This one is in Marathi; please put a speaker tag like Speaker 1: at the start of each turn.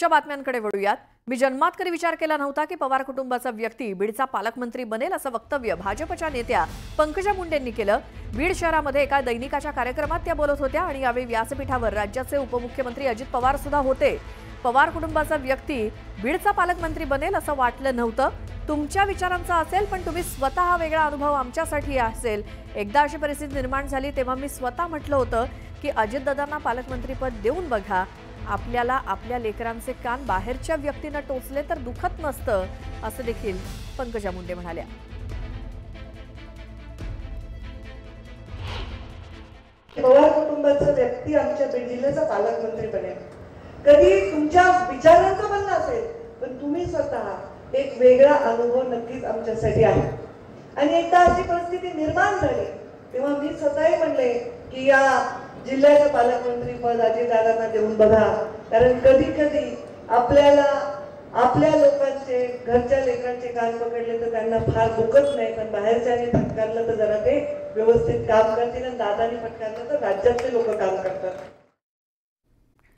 Speaker 1: आजच्या बातम्यांकडे वळूयात। मी जन्मात कधी विचार केला नव्हता की पवार कुटुंबाचा व्यक्ती बीडचा पालकमंत्री बनेल असं वक्तव्य भाजपच्या नेत्या पंकजा मुंडेंनी केलं। बीड शहरामध्ये एका दैनिकाच्या कार्यक्रमात त्या बोलत होत्या आणि यावेळी व्यासपीठावर राज्याचे उपमुख्यमंत्री अजित पवार सुद्धा होते। पवार कुटुंबाचा व्यक्ती बीडचा पालकमंत्री बनेल असं वाटलं नव्हतं। तुमच्या विचारांचा असेल पण तुम्ही स्वतः वेगळा अनुभव आमच्यासाठी असेल। एकदा अशी परिस्थिती निर्माण झाली तेव्हा मी स्वतः म्हटलं होतं की अजितदादांना पालकमंत्रीपद देऊन बघा। आपल्याला आपल्या लेकरांचे कान बाहेरच्या व्यक्तीने टोचले तर दुखत नसतं असं देखील पंकजा मुंडे म्हणाल्या।
Speaker 2: पवार कुटुंबाचा व्यक्ती आमच्या बीड जिल्ह्याचा पालकमंत्री बनेल, कधी तुमच्या विचारांचा बनला असेल पण तुम्ही स्वतः एक वेगळा अनुभव नक्कीच आमच्यासाठी आहे। आणि एकदा अशी परिस्थिती निर्माण झाली तेव्हा मी स्वतःही म्हणले की या जिल्ह्याचं पालकमंत्री पद अजितदादांना देऊन बघा, कारण कधी कधी आपल्याला आपल्या लोकांचे घरच्या लेकरांचे कान पकडले तर त्यांना फार दुखत नाही, पण बाहेरच्याने फटकारलं तर जरा ते व्यवस्थित काम करतील आणि दादानी फटकारलं तर राज्यातले लोक काम करतात।